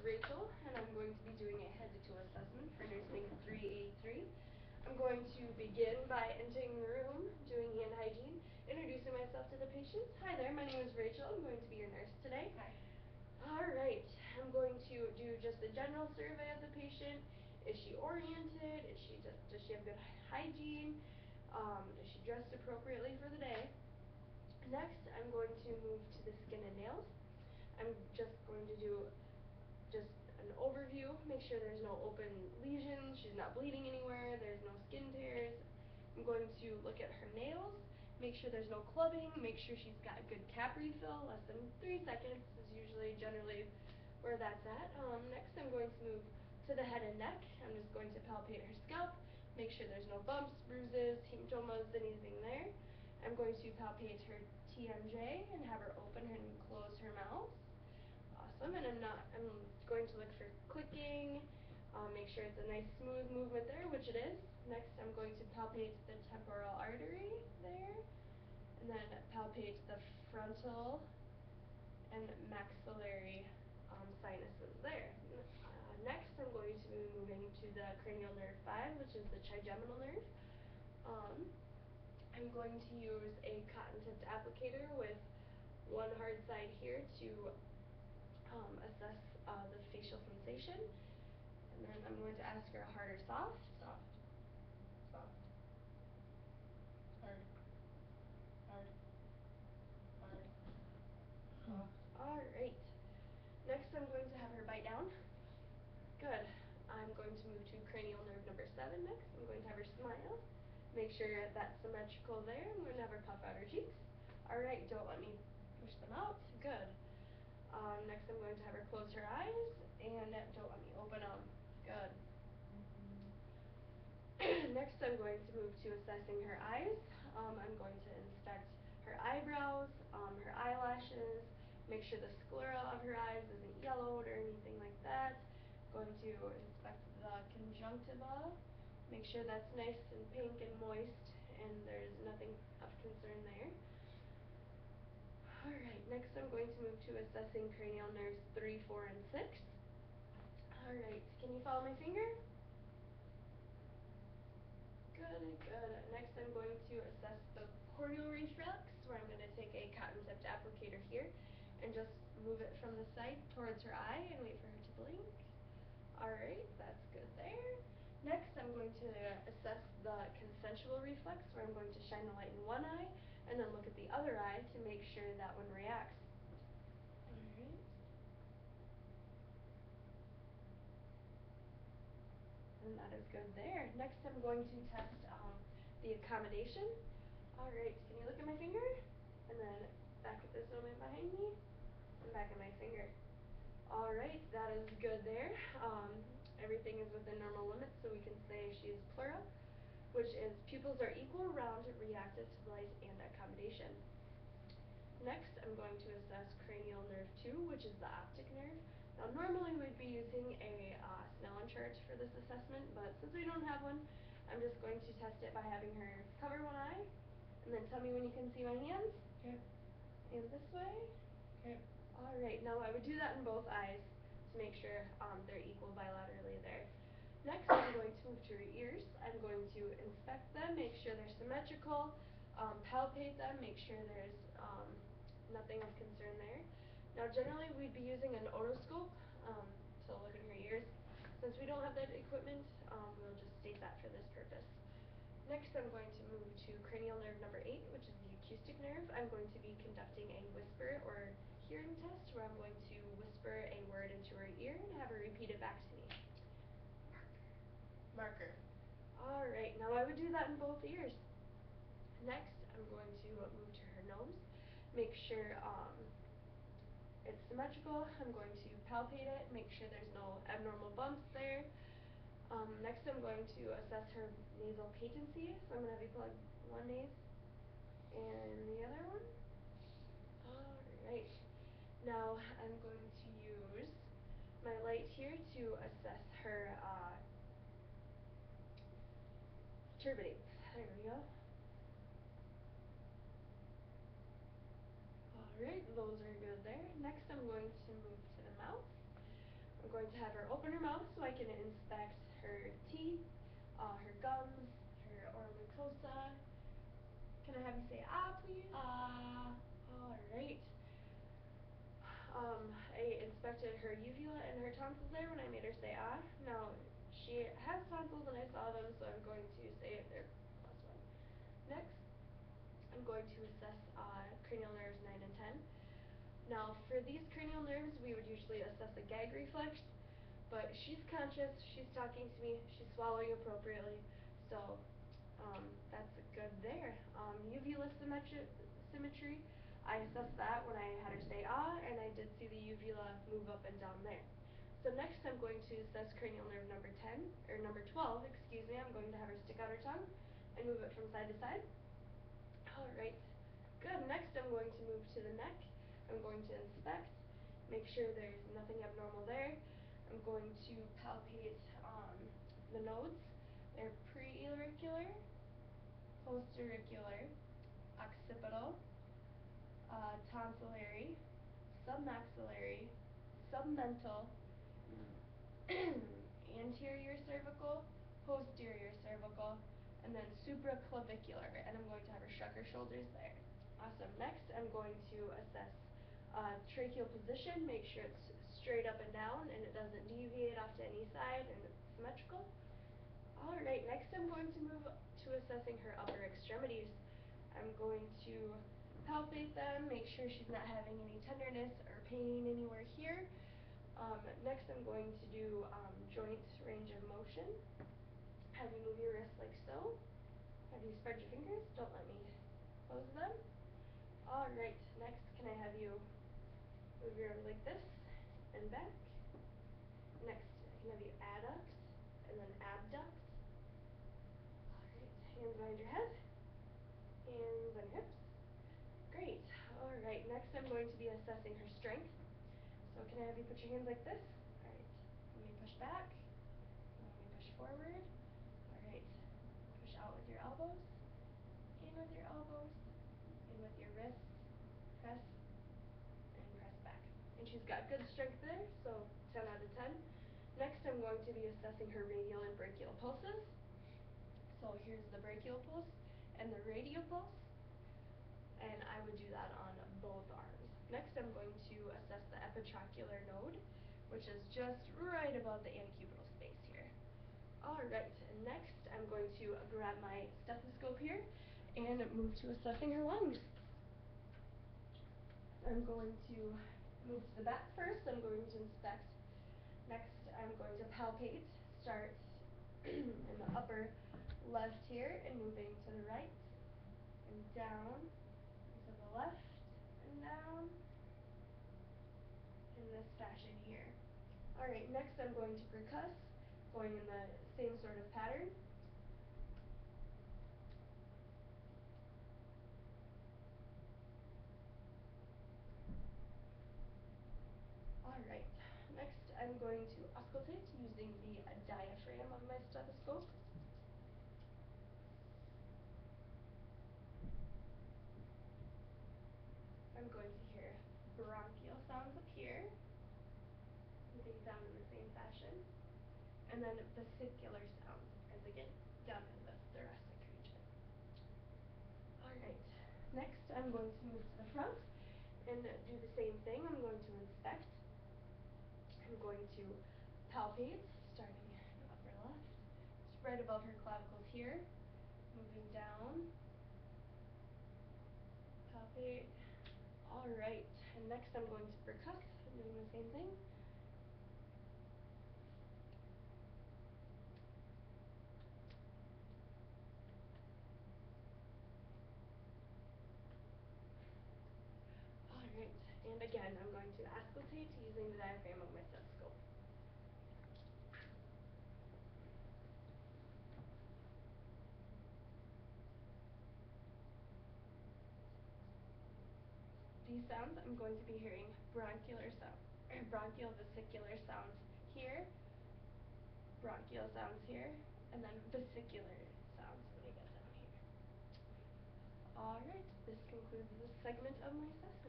Rachel, and I'm going to be doing a head-to-toe assessment for nursing 383. I'm going to begin by entering the room, doing hand hygiene, introducing myself to the patients. Hi there, my name is Rachel. I'm going to be your nurse today. Hi. Alright, I'm going to do just a general survey of the patient. Is she oriented? Does she have good hygiene? Is she dressed appropriately for the day? Next, I'm going to move to the skin and nails. I'm just going to do just an overview, make sure there's no open lesions, she's not bleeding anywhere, there's no skin tears. I'm going to look at her nails, make sure there's no clubbing, make sure she's got a good cap refill, less than 3 seconds is usually generally where that's at. Next I'm going to move to the head and neck. I'm just going to palpate her scalp, make sure there's no bumps, bruises, hematomas, anything there. I'm going to palpate her TMJ and have her open and close her mouth. Awesome, and I'm going to look for clicking, make sure it's a nice smooth movement there, which it is. Next I'm going to palpate the temporal artery there, and then palpate the frontal and maxillary sinuses there. Next I'm going to be moving to the cranial nerve 5, which is the trigeminal nerve. I'm going to use a cotton tipped applicator with one hard side here to assess the facial sensation. And then I'm going to ask her hard or soft. Soft. Soft. Hard. Hard. Hard. Soft. Alright. Next I'm going to have her bite down. Good. I'm going to move to cranial nerve number 7 next. I'm going to have her smile. Make sure that's symmetrical there. I'm going to have her puff out her cheeks. Alright, don't let me push them out. Good. Next I'm going to have her close her eyes, and don't let me open them. Good. Next I'm going to move to assessing her eyes. I'm going to inspect her eyebrows, her eyelashes, make sure the sclera of her eyes isn't yellowed or anything like that. Going to inspect the conjunctiva, make sure that's nice and pink and moist and there's nothing of concern there. Alright, next I'm going to move to assessing cranial nerves 3, 4, and 6. Alright, can you follow my finger? Good, good. Next I'm going to assess the corneal reflex, where I'm going to take a cotton tipped applicator here and just move it from the side towards her eye and wait for her to blink. Alright, that's good there. Next I'm going to assess the consensual reflex, where I'm going to shine the light in one eye and then look at the other eye to make sure that one reacts. Alright. And that is good there. Next I'm going to test the accommodation. Alright, can you look at my finger? And then back at this moment behind me, and back at my finger. Alright, that is good there. Everything is within normal limits, so we can say she is pleura, which is pupils are equal, round, reactive to light, and accommodation. Next, I'm going to assess cranial nerve 2, which is the optic nerve. Now, normally we'd be using a Snellen chart for this assessment, but since we don't have one, I'm just going to test it by having her cover one eye, and then tell me when you can see my hands. Okay. And this way. Okay. Alright, now I would do that in both eyes to make sure they're equal bilaterally there. Next, I'm going to move to her ears. I'm going to inspect them, make sure they're symmetrical, palpate them, make sure there's nothing of concern there. Now, generally, we'd be using an otoscope to look in her ears. Since we don't have that equipment, we'll just state that for this purpose. Next, I'm going to move to cranial nerve number 8, which is the acoustic nerve. I'm going to be conducting a whisper or hearing test, where I'm going to whisper a word into her ear and have her repeat it back to me. Marker. Alright, now I would do that in both ears. Next, I'm going to move to her nose, make sure it's symmetrical. I'm going to palpate it, make sure there's no abnormal bumps there. Next, I'm going to assess her nasal patency, so I'm going to have you plug one nase and the other one. Alright, now I'm going to use my light here to assess her turbinates. There we go. Alright, those are good there. Next I'm going to move to the mouth. I'm going to have her open her mouth so I can inspect her teeth, her gums, her oral mucosa. Can I have you say ah, please? Ah. Alright. I inspected her uvula and her tonsils there when I made her say ah. Now, she has tonsils and I saw them, so I'm going to say they're +1. Next, I'm going to assess cranial nerves 9 and 10. Now, for these cranial nerves, we would usually assess a gag reflex, but she's conscious, she's talking to me, she's swallowing appropriately, so that's good there. Uvula symmetry, I assessed that when I had her say ah, and I did see the uvula move up and down there. So next I'm going to assess cranial nerve number 12, excuse me. I'm going to have her stick out her tongue and move it from side to side. Alright, good. Next I'm going to move to the neck. I'm going to inspect, make sure there's nothing abnormal there. I'm going to palpate the nodes. They're preauricular, postauricular, occipital, tonsillary, submaxillary, submental, anterior cervical, posterior cervical, and then supraclavicular, and I'm going to have her shrug her shoulders there. Awesome. Next, I'm going to assess tracheal position, make sure it's straight up and down and it doesn't deviate off to any side and it's symmetrical. Alright, next I'm going to move to assessing her upper extremities. I'm going to palpate them, make sure she's not having any tenderness or pain anywhere here. Next I'm going to do joint range of motion. Have you move your wrists like so. Have you spread your fingers? Don't let me close them. Alright, next can I have you move your arms like this and back. Next, I can have you adduct and then abduct. Alright, hands behind your head. Hands on your hips. Great. Alright, next I'm going to be assessing her strength. So can I have you put your hands like this? Alright, let me push back. Let me push forward. Alright, push out with your elbows. In with your elbows. In with your wrists. Press and press back. And she's got good strength there, so 10 out of 10. Next I'm going to be assessing her radial and brachial pulses. So here's the brachial pulse and the radial pulse. And I would do that on both arms. Next I'm going to assess the epitrocular node, which is just right above the antecubital space here. Alright, and next I'm going to grab my stethoscope here and move to assessing her lungs. I'm going to move to the back first. I'm going to inspect. Next, I'm going to palpate. Start in the upper left here and moving to the right and down and to the left and down in this fashion here. Alright, next I'm going to percuss, going in the same sort of pattern. Alright, next I'm going to auscultate using the diaphragm of my stethoscope. I'm going to hear bronchial sounds up here, moving down in the same fashion, and then vesicular sounds, as again, down in the thoracic region. Alright, next I'm going to move to the front and do the same thing. I'm going to inspect. I'm going to palpate, starting in the upper left, just right above her clavicles here, moving down, palpate. Alright, and next I'm going to percuss, doing the same thing. Alright, and again I'm going to auscultate using the diaphragm of my stethoscope. These sounds, I'm going to be hearing bronchial vesicular sounds here, bronchial sounds here, and then vesicular sounds when I get down here. Alright, this concludes this segment of my session.